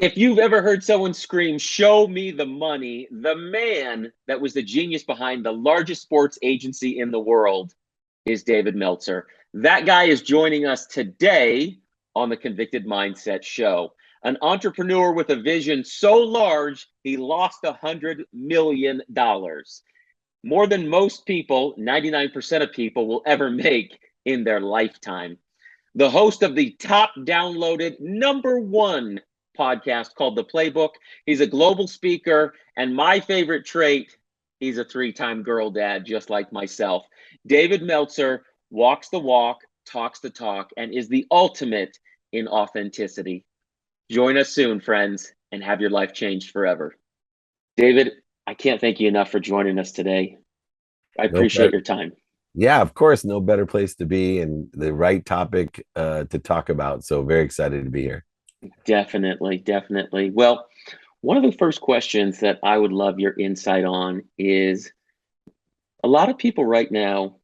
If you've ever heard someone scream, "Show me the money," the man that was the genius behind the largest sports agency in the world is David Meltzer. That guy is joining us today on the Convicted Mindset Show. An entrepreneur with a vision so large, he lost $100 million. More than most people, 99% of people, will ever make in their lifetime. The host of the top downloaded #1 podcast called The Playbook. He's a global speaker, and my favorite trait, he's a 3-time girl dad, just like myself. David Meltzer walks the walk, talks the talk, and is the ultimate in authenticity. Join us soon, friends, and have your life changed forever. David, I can't thank you enough for joining us today. I No appreciate better. your time. Yeah, of course, no better place to be and the right topic to talk about. So very excited to be here. Definitely, definitely. Well, one of the first questions that I would love your insight on is a lot of people right now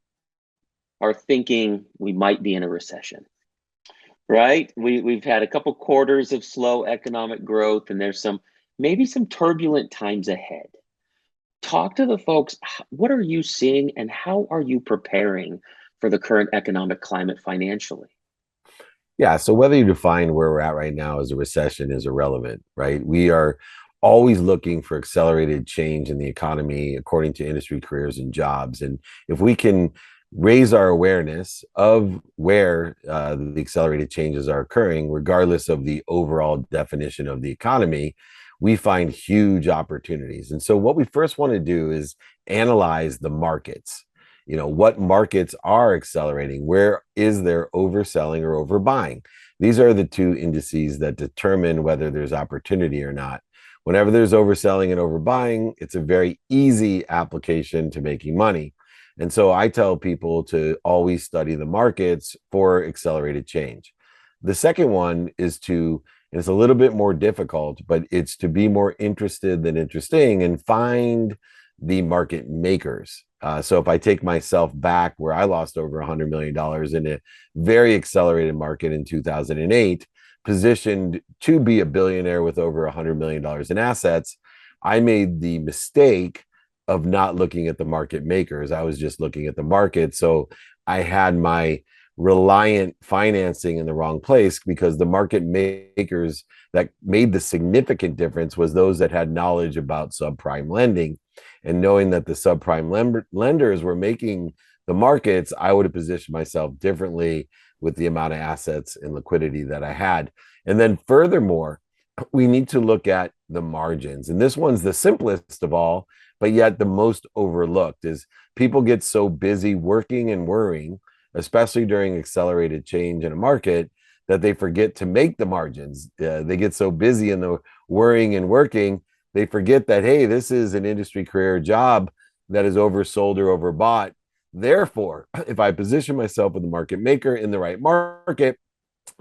are thinking we might be in a recession, right? We've had a couple quarters of slow economic growth, and there's maybe some turbulent times ahead. Talk to the folks. What are you seeing, and how are you preparing for the current economic climate financially? Yeah, so whether you define where we're at right now as a recession is irrelevant, right? We are always looking for accelerated change in the economy according to industry careers and jobs. And if we can raise our awareness of where the accelerated changes are occurring, regardless of the overall definition of the economy, we find huge opportunities. And so what we first want to do is analyze the markets. What markets are accelerating? Where is there overselling or overbuying? These are the two indices that determine whether there's opportunity or not. Whenever there's overselling and overbuying, it's a very easy application to making money. And so I tell people to always study the markets for accelerated change. The second one is and it's a little bit more difficult, but it's to be more interested than interesting and find the market makers. So if I take myself back where I lost over $100 million in a very accelerated market in 2008, positioned to be a billionaire with over $100 million in assets, I made the mistake of not looking at the market makers. I was just looking at the market. So I had my reliant financing in the wrong place, because the market makers that made the significant difference was those that had knowledge about subprime lending. And knowing that the subprime lenders were making the markets, I would have positioned myself differently with the amount of assets and liquidity that I had. And then furthermore, we need to look at the margins. And this one's the simplest of all, but yet the most overlooked. Is people get so busy working and worrying, especially during accelerated change in a market, that they forget to make the margins. They get so busy in the worrying and working, they forget that, hey, this is an industry career job that is oversold or overbought. Therefore, if I position myself with the market maker in the right market,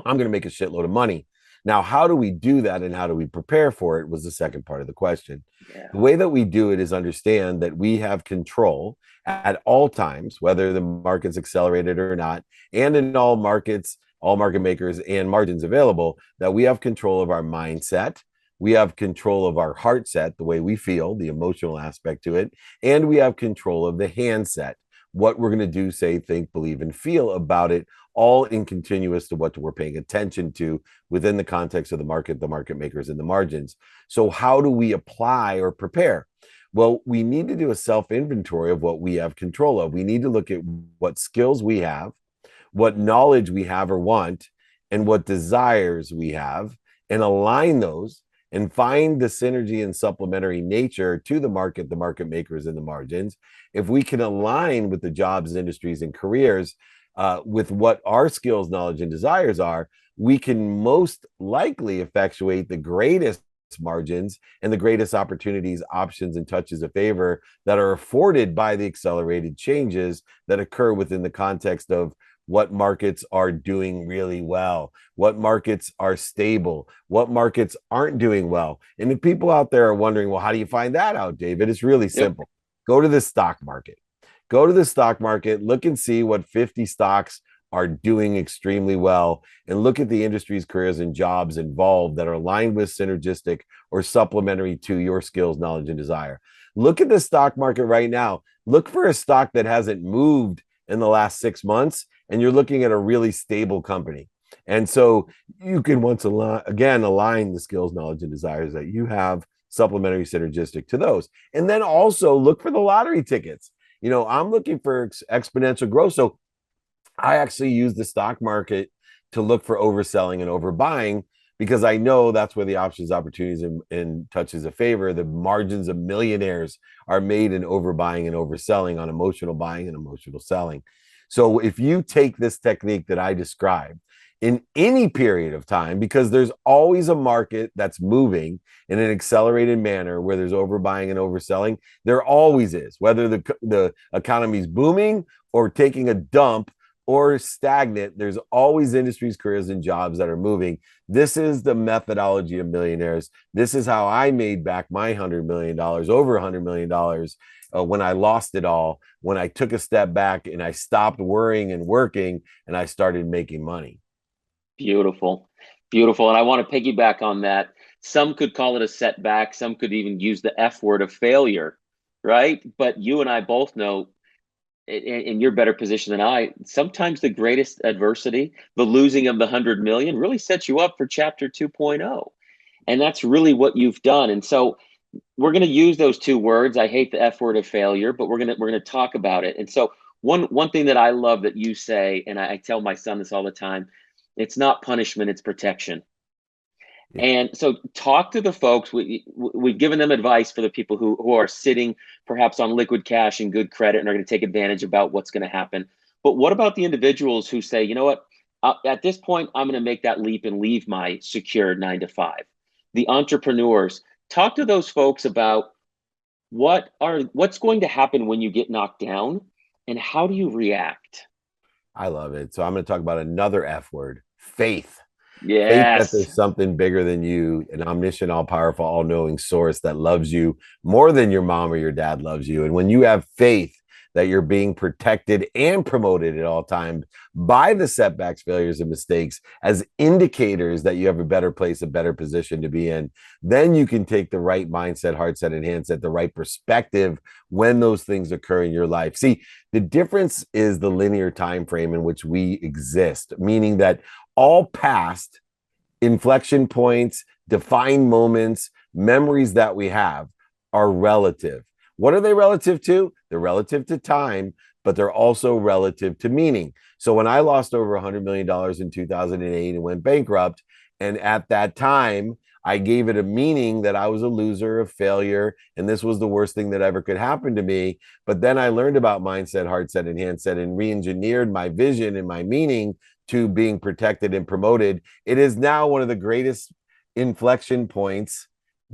I'm going to make a shitload of money. Now, how do we do that and how do we prepare for it was the second part of the question. Yeah. The way that we do it is understand that we have control at all times, whether the market's accelerated or not, and in all markets, all market makers and margins available, that we have control of our mindset. We have control of our heart set, the way we feel, the emotional aspect to it, and we have control of the handset, what we're going to do, say, think, believe, and feel about it, all in continuous to what we're paying attention to within the context of the market makers, and the margins. So how do we apply or prepare? Well, we need to do a self-inventory of what we have control of. We need to look at what skills we have, what knowledge we have or want, and what desires we have, and align those and find the synergy and supplementary nature to the market makers, and the margins. If we can align with the jobs, industries, and careers with what our skills, knowledge, and desires are, we can most likely effectuate the greatest margins and the greatest opportunities, options, and touches of favor that are afforded by the accelerated changes that occur within the context of what markets are doing really well, what markets are stable, what markets aren't doing well. And if people out there are wondering, well, how do you find that out, David? It's really simple. Go to the stock market. Go to the stock market, look and see what 50 stocks are doing extremely well. And look at the industries, careers, and jobs involved that are aligned with, synergistic, or supplementary to your skills, knowledge, and desire. Look at the stock market right now. Look for a stock that hasn't moved in the last 6 months, and you're looking at a really stable company. And so you can again align the skills, knowledge, and desires that you have, supplementary, synergistic to those. And then also look for the lottery tickets. I'm looking for exponential growth. So I actually use the stock market to look for overselling and overbuying, because I know that's where the options, opportunities, and touches of favor, the margins of millionaires are made in overbuying and overselling, on emotional buying and emotional selling. So if you take this technique that I described in any period of time, because there's always a market that's moving in an accelerated manner where there's overbuying and overselling, there always is, whether the economy's booming or taking a dump or stagnant, there's always industries, careers, and jobs that are moving. This is the methodology of millionaires. This is how I made back my $100 million, over $100 million, when I lost it all, when I took a step back and I stopped worrying and working and I started making money. Beautiful. Beautiful. And I want to piggyback on that. Some could call it a setback. Some could even use the F word of failure, right? But you and I both know, in your better position than I, sometimes the greatest adversity, the losing of the 100 million, really sets you up for chapter 2.0. And that's really what you've done. And so we're going to use those two words. I hate the F word of failure, but we're going to talk about it. And so one thing that I love that you say, and I tell my son this all the time, it's not punishment, it's protection. Yeah. And so talk to the folks. We've given them advice for the people who are sitting perhaps on liquid cash and good credit and are going to take advantage about what's going to happen. But what about the individuals who say, you know what, at this point, I'm going to make that leap and leave my secure 9 to 5? The entrepreneurs, talk to those folks about what's going to happen when you get knocked down and how do you react? I love it. So I'm going to talk about another F word: faith. Faith that Yes. there's something bigger than you, an omniscient, all powerful, all knowing source that loves you more than your mom or your dad loves you. And when you have faith that you're being protected and promoted at all times by the setbacks, failures, and mistakes as indicators that you have a better place, a better position to be in, then you can take the right mindset, heart set, and handset, the right perspective when those things occur in your life. See, the difference is the linear time frame in which we exist, meaning that all past inflection points, defined moments, memories that we have are relative. What are they relative to? They're relative to time, but they're also relative to meaning. So when I lost over $100 million in 2008 and went bankrupt, and at that time, I gave it a meaning that I was a loser, a failure, and this was the worst thing that ever could happen to me. But then I learned about mindset, heart set, and handset, and re-engineered my vision and my meaning to being protected and promoted. It is now one of the greatest inflection points,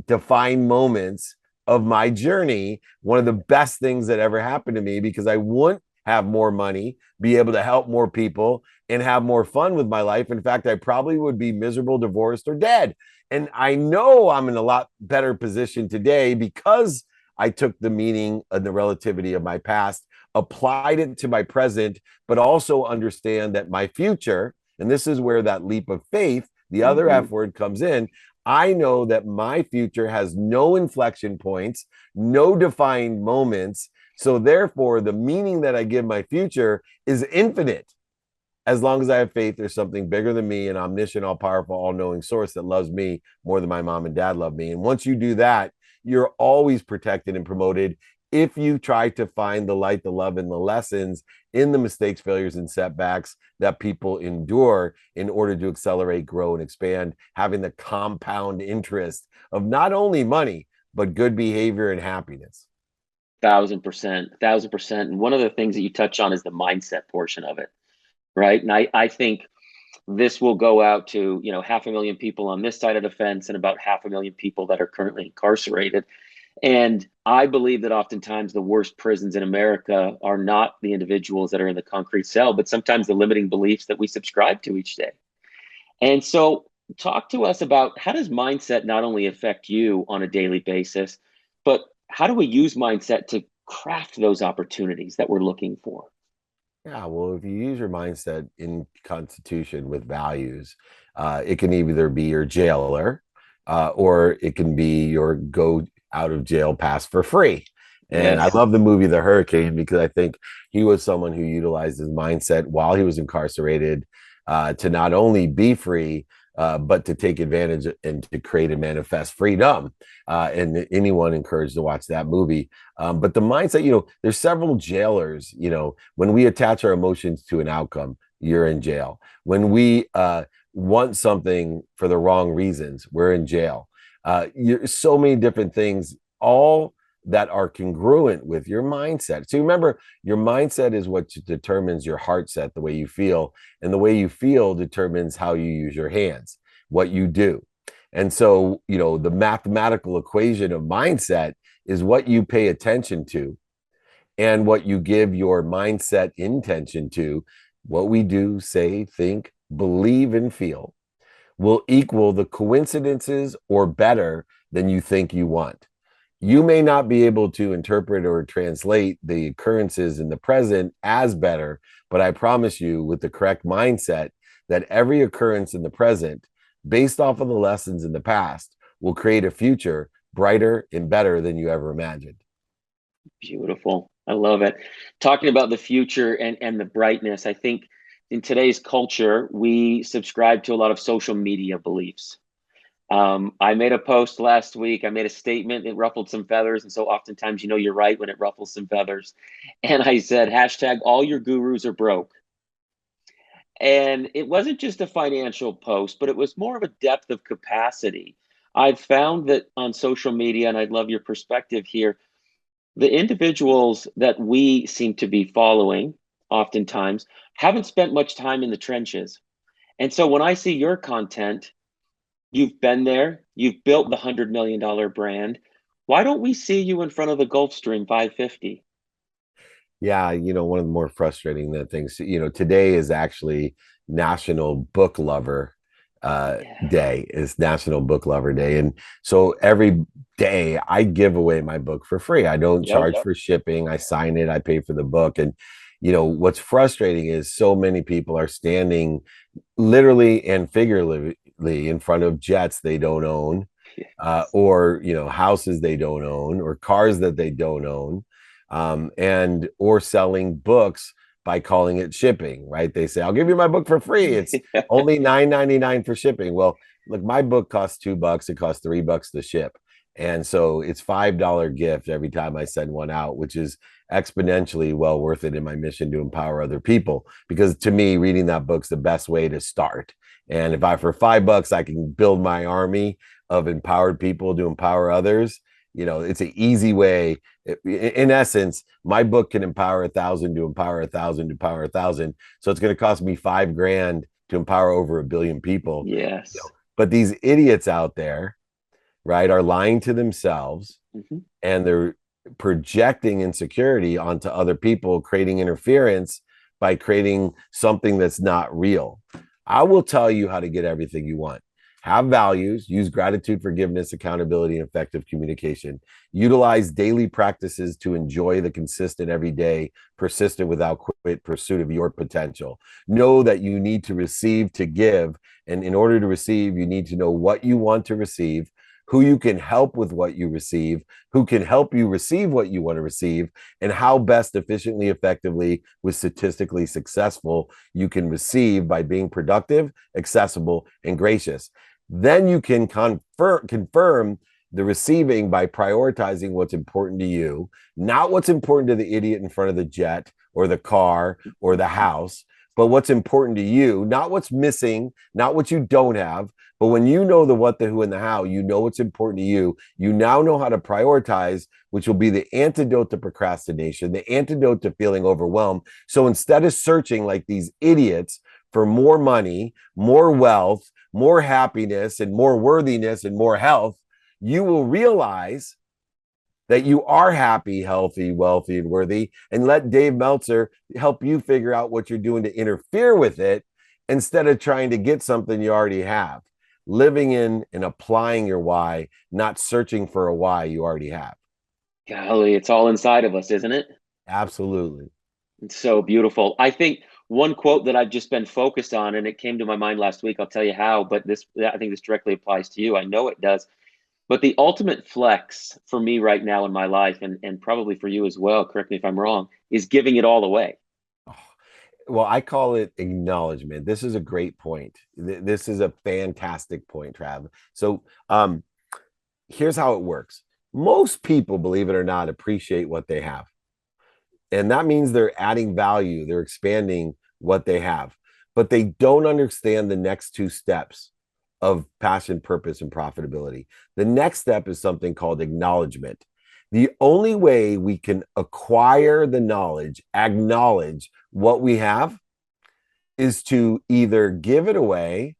defined moments of my journey, one of the best things that ever happened to me, because I wouldn't have more money, be able to help more people, and have more fun with my life. In fact, I probably would be miserable, divorced, or dead. And I know I'm in a lot better position today because I took the meaning and the relativity of my past, applied it to my present, but also understand that my future, and this is where that leap of faith, the other Mm-hmm. F word, comes in. I know that my future has no inflection points, no defined moments. So therefore, the meaning that I give my future is infinite. As long as I have faith, there's something bigger than me, an omniscient, all powerful, all knowing source that loves me more than my mom and dad love me. And once you do that, you're always protected and promoted if you try to find the light, the love, and the lessons in the mistakes, failures, and setbacks that people endure in order to accelerate, grow, and expand, having the compound interest of not only money, but good behavior and happiness. 1,000%, 1,000%. And one of the things that you touch on is the mindset portion of it, right? And I think this will go out to, 500,000 people on this side of the fence and about 500,000 people that are currently incarcerated. And I believe that oftentimes the worst prisons in America are not the individuals that are in the concrete cell, but sometimes the limiting beliefs that we subscribe to each day. And so talk to us about, how does mindset not only affect you on a daily basis, but how do we use mindset to craft those opportunities that we're looking for? Yeah, well, if you use your mindset in constitution with values, it can either be your jailer, or it can be your go out of jail pass for free. And I Yes. love the movie The Hurricane because I think he was someone who utilized his mindset while he was incarcerated, to not only be free, but to take advantage and to create and manifest freedom. And anyone encouraged to watch that movie. But the mindset, there's several jailers. When we attach our emotions to an outcome, you're in jail. When we want something for the wrong reasons, we're in jail. So many different things, all that are congruent with your mindset. So remember, your mindset is what determines your heart set, the way you feel, and the way you feel determines how you use your hands, what you do. And so, the mathematical equation of mindset is what you pay attention to and what you give your mindset intention to. What we do, say, think, believe, and feel will equal the coincidences or better than you think you want. You may not be able to interpret or translate the occurrences in the present as better, but I promise you, with the correct mindset, that every occurrence in the present, based off of the lessons in the past, will create a future brighter and better than you ever imagined. Beautiful. I love it. Talking about the future and the brightness, I think in today's culture, we subscribe to a lot of social media beliefs. I made a post last week. I made a statement. It ruffled some feathers. And so oftentimes, you're right when it ruffles some feathers. And I said, hashtag all your gurus are broke. And it wasn't just a financial post, but it was more of a depth of capacity. I've found that on social media, and I'd love your perspective here, the individuals that we seem to be following oftentimes haven't spent much time in the trenches. And so when I see your content, you've been there, you've built the $100 million brand. Why don't we see you in front of the Gulfstream 550? Yeah, one of the more frustrating things, today is actually National Book Lover Yeah. Day. It's National Book Lover Day. And so every day I give away my book for free. I don't Yep. charge for shipping. I sign it, I pay for the book. And what's frustrating is so many people are standing literally and figuratively in front of jets they don't own, Yes. or houses they don't own, or cars that they don't own, and or selling books by calling it shipping. Right? They say, "I'll give you my book for free. It's only $9.99 for shipping." Well, look, my book costs $2. It costs $3 to ship. And so it's $5 gift every time I send one out, which is exponentially well worth it in my mission to empower other people. Because to me, reading that book's the best way to start. And if I, for $5, I can build my army of empowered people to empower others, it's an easy way. In essence, my book can empower 1,000 to empower 1,000 to empower 1,000. So it's going to cost me $5,000 to empower over 1 billion people. Yes. But these idiots out there, right, are lying to themselves, Mm-hmm. and they're projecting insecurity onto other people, creating interference by creating something that's not real. I will tell you how to get everything you want. Have values, use gratitude, forgiveness, accountability, and effective communication. Utilize daily practices to enjoy the consistent, everyday, persistent, without quit pursuit of your potential. Know that you need to receive to give. And in order to receive, you need to know what you want to receive, who you can help with what you receive, who can help you receive what you want to receive, and how best efficiently, effectively, with statistically successful you can receive by being productive, accessible, and gracious. Then you can confirm the receiving by prioritizing what's important to you, not what's important to the idiot in front of the jet or the car or the house, but what's important to you, not what's missing, not what you don't have. But when you know the what, the who, and the how, you know what's important to you. You now know how to prioritize, which will be the antidote to procrastination, the antidote to feeling overwhelmed. So instead of searching like these idiots for more money, more wealth, more happiness, and more worthiness and more health, you will realize that you are happy, healthy, wealthy, and worthy, and let Dave Meltzer help you figure out what you're doing to interfere with it instead of trying to get something you already have. Living in and applying your why, not searching for a why you already have. Golly, it's all inside of us, isn't it? Absolutely. It's so beautiful. I think one quote that I've just been focused on, and it came to my mind last week. I'll tell you how, but I think this directly applies to you. I know it does. But the ultimate flex for me right now in my life, and probably for you as well, correct me if I'm wrong, is giving it all away. Well, I call it acknowledgement. This is a great point. This is a fantastic point, Trav. So, here's how it works. Most people, believe it or not, appreciate what they have. And that means they're adding value, they're expanding what they have, but they don't understand the next two steps of passion, purpose, and profitability. The next step is something called acknowledgement. The only way we can acquire the knowledge, acknowledge what we have, is to either give it away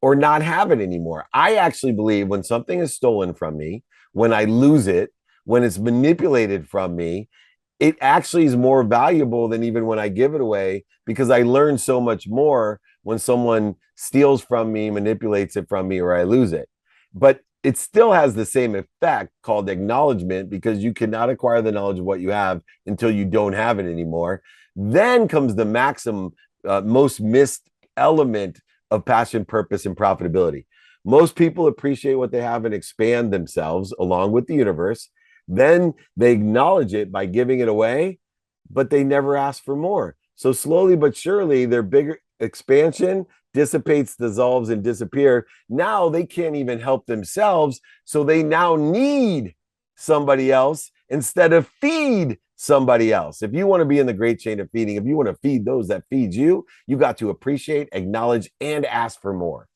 or not have it anymore. I actually believe when something is stolen from me, when I lose it, when it's manipulated from me, it actually is more valuable than even when I give it away, because I learn so much more when someone steals from me, manipulates it from me, or I lose it. But it still has the same effect called acknowledgement, because you cannot acquire the knowledge of what you have until you don't have it anymore. Then comes the maximum, most missed element of passion, purpose, and profitability. Most people appreciate what they have and expand themselves along with the universe. Then they acknowledge it by giving it away, but they never ask for more. So slowly but surely, their bigger expansion dissipates, dissolves, and disappear. Now they can't even help themselves. So they now need somebody else instead of feed somebody else. If you want to be in the great chain of feeding, if you want to feed those that feed you, you got to appreciate, acknowledge, and ask for more.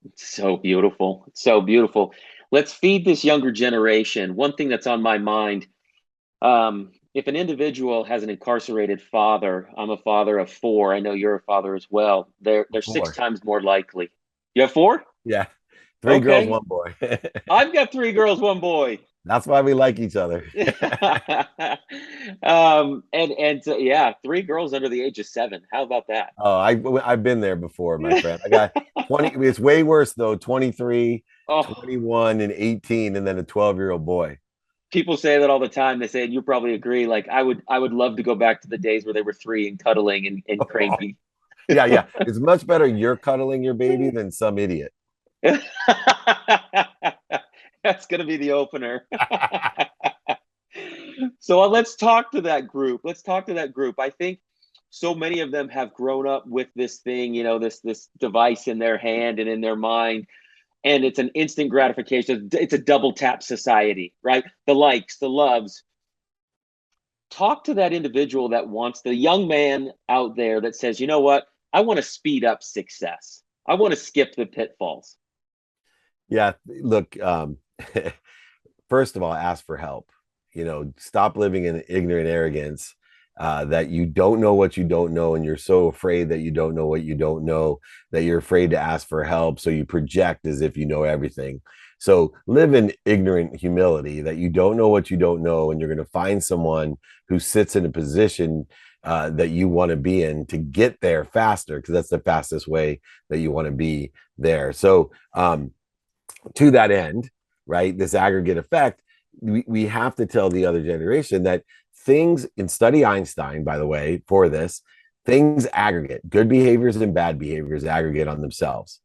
It's so beautiful. It's so beautiful. Let's feed this younger generation. One thing that's on my mind, if an individual has an incarcerated father, I'm a father of four. I know you're a father as well. They're six Four. times more likely. You have four? Yeah. Three girls, Okay. one boy. I've got three girls, one boy. That's why we like each other. And so, yeah, three girls under the age of seven. How about that? Oh, I've been there before, my friend. I got 20. It's way worse though. 23, Oh, 21, and 18, and then a 12-year-old boy. people say that all the time. They say, and you probably agree. Like I would love to go back to the days where they were three and cuddling and cranky. Yeah, yeah. It's much better you're cuddling your baby than some idiot. That's gonna be the opener. So let's talk to that group. Let's talk to that group. I think so many of them have grown up with this thing, this device in their hand and in their mind, and it's an instant gratification. It's a double tap society, right? The likes, the loves. Talk to that individual that wants, the young man out there that says, you know what? I want to speed up success. I want to skip the pitfalls. Yeah, look, first of all, ask for help. Stop living in ignorant arrogance, that you don't know what you don't know, and you're so afraid that you don't know what you don't know that you're afraid to ask for help. So you project as if you know everything. So live in ignorant humility that you don't know what you don't know, and you're going to find someone who sits in a position that you want to be in to get there faster, because that's the fastest way that you want to be there. So, to that end, right, this aggregate effect, we have to tell the other generation that things, and study Einstein, by the way, for this, things aggregate. Good behaviors and bad behaviors aggregate on themselves.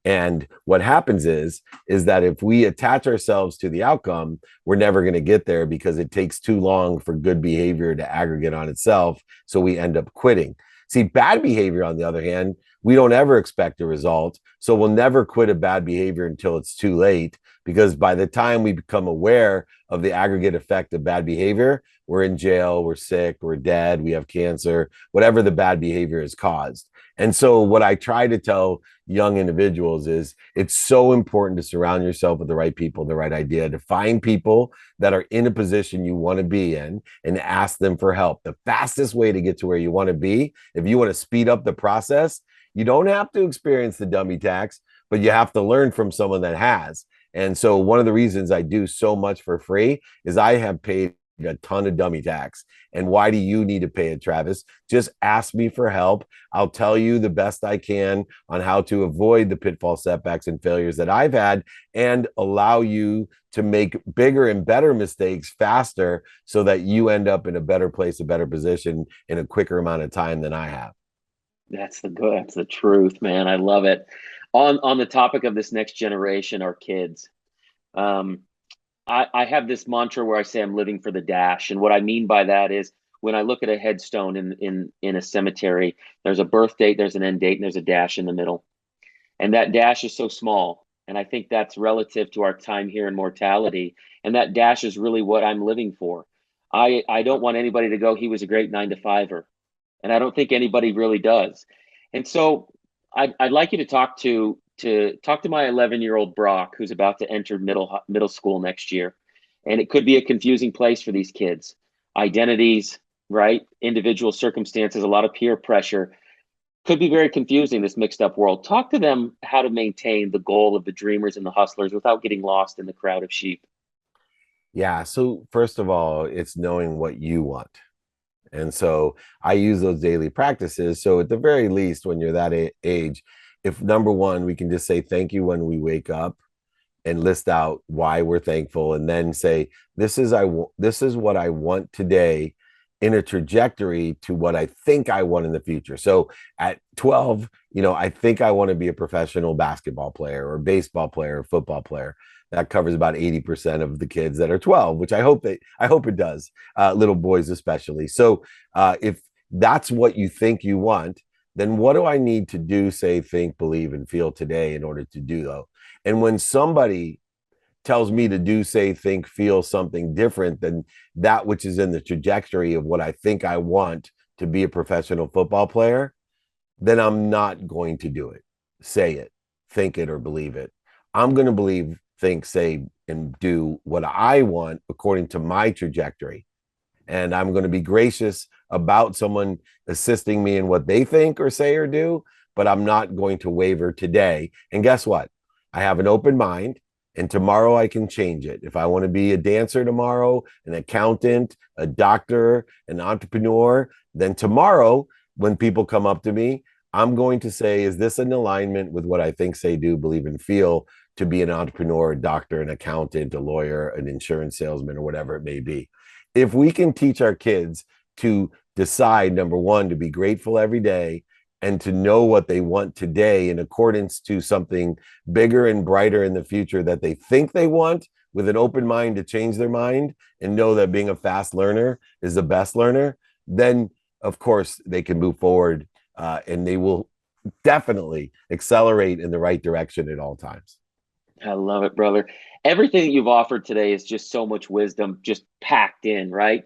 And what happens is that if we attach ourselves to the outcome, we're never going to get there, because it takes too long for good behavior to aggregate on itself. So we end up quitting. See, bad behavior, on the other hand, we don't ever expect a result. So we'll never quit a bad behavior until it's too late, because by the time we become aware of the aggregate effect of bad behavior, we're in jail, we're sick, we're dead, we have cancer, whatever the bad behavior has caused. And so what I try to tell young individuals is it's so important to surround yourself with the right people, the right idea, to find people that are in a position you want to be in and ask them for help. The fastest way to get to where you want to be, if you want to speed up the process, you don't have to experience the dummy tax, but you have to learn from someone that has. And so one of the reasons I do so much for free is I have paid a ton of dummy tax. And why do you need to pay it, Travis? Just ask me for help. I'll tell you the best I can on how to avoid the pitfall, setbacks, and failures that I've had, and allow you to make bigger and better mistakes faster so that you end up in a better place, a better position in a quicker amount of time than I have. That's the truth, man. I love it. On the topic of this next generation, our kids. Um, I have this mantra where I say I'm living for the dash. And what I mean by that is when I look at a headstone in a cemetery, there's a birth date, there's an end date, and there's a dash in the middle. And that dash is so small. And I think that's relative to our time here in mortality. And that dash is really what I'm living for. I don't want anybody to go, he was a great 9 to 5er. And I don't think anybody really does. And so I'd like you to talk to my 11-year-old Brock, who's about to enter middle school next year. And it could be a confusing place for these kids. Identities, right? Individual circumstances, a lot of peer pressure. Could be very confusing, this mixed up world. Talk to them how to maintain the goal of the dreamers and the hustlers without getting lost in the crowd of sheep. Yeah. So, first of all, it's knowing what you want. And so I use those daily practices. So, at the very least, when you're that age, if number one, we can just say thank you when we wake up and list out why we're thankful, and then say, this is what I want today in a trajectory to what I think I want in the future. So at 12, I think I want to be a professional basketball player or baseball player or football player. That covers about 80% of the kids that are 12, which I hope it does, little boys especially. So if that's what you think you want, then what do I need to do, say, think, believe, and feel today in order to do though? And when somebody tells me to do, say, think, feel something different than that which is in the trajectory of what I think I want to be a professional football player, then I'm not going to do it, say it, think it, or believe it. I'm going to believe, think, say, and do what I want according to my trajectory. And I'm going to be gracious about someone assisting me in what they think or say or do, but I'm not going to waver today. And guess what? I have an open mind, and tomorrow I can change it. If I want to be a dancer tomorrow, an accountant, a doctor, an entrepreneur, then tomorrow when people come up to me, I'm going to say, is this in alignment with what I think, say, do, believe, and feel to be an entrepreneur, a doctor, an accountant, a lawyer, an insurance salesman, or whatever it may be? If we can teach our kids to decide, number one, to be grateful every day and to know what they want today in accordance to something bigger and brighter in the future that they think they want, with an open mind to change their mind and know that being a fast learner is the best learner, then of course they can move forward and they will definitely accelerate in the right direction at all times. I love it, brother. Everything that you've offered today is just so much wisdom, just packed in, right?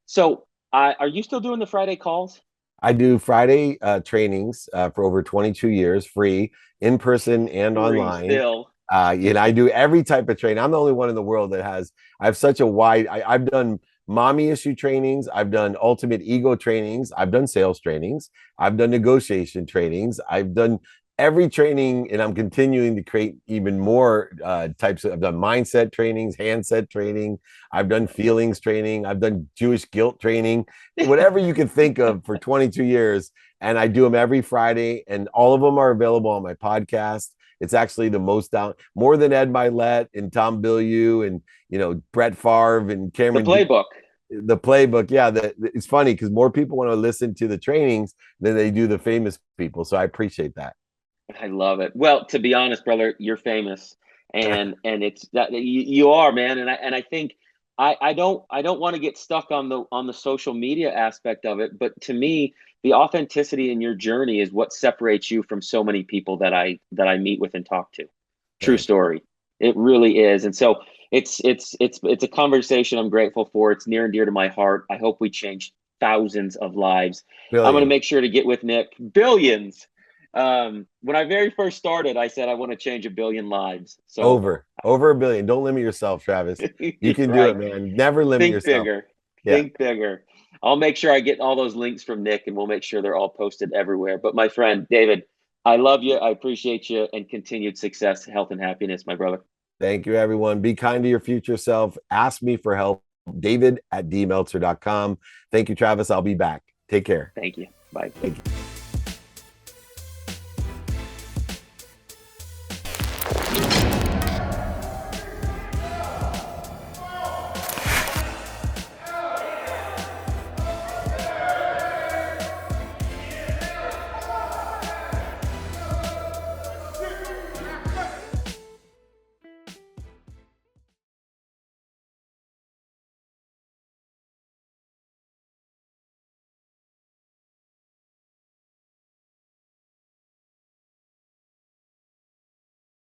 So, are you still doing the Friday calls? I do Friday trainings for over 22 years, free, in person and Free online. still. I do every type of training. I'm the only one in the world that I have such a wide, I've done mommy issue trainings. I've done ultimate ego trainings. I've done sales trainings. I've done negotiation trainings. I've done every training, and I'm continuing to create even more types of. I've done mindset trainings, handset training. I've done feelings training. I've done Jewish guilt training, whatever you can think of for 22 years. And I do them every Friday, and all of them are available on my podcast. It's actually the most down, more than Ed Milet and Tom Bilyeu and Brett Favre and The Cameron. Playbook. The Playbook, yeah. It's funny because more people want to listen to the trainings than they do the famous people. So I appreciate that. I love it. Well, to be honest, brother, you're famous, and it's that you are, man. And I think I don't want to get stuck on the social media aspect of it, but to me, the authenticity in your journey is what separates you from so many people that I meet with and talk to. True Thanks. story. It really is. And so it's a conversation I'm grateful for. It's near and dear to my heart. I hope we change thousands of lives. I'm going to Billions. make sure to get with Nick. Billions. When I very first started, I said I want to change 1 billion lives. So Over 1 billion. Don't limit yourself, Travis. You can do right. it, man. Never limit Think yourself. bigger. Yeah. Think bigger. I'll make sure I get all those links from Nick, and we'll make sure they're all posted everywhere. But my friend David, I love you. I appreciate you, and continued success, health, and happiness, my brother. Thank you, everyone. Be kind to your future self. Ask me for help David at dmeltzer.com. Thank you, Travis. I'll be back. Take care. Thank you. Bye. Thank you.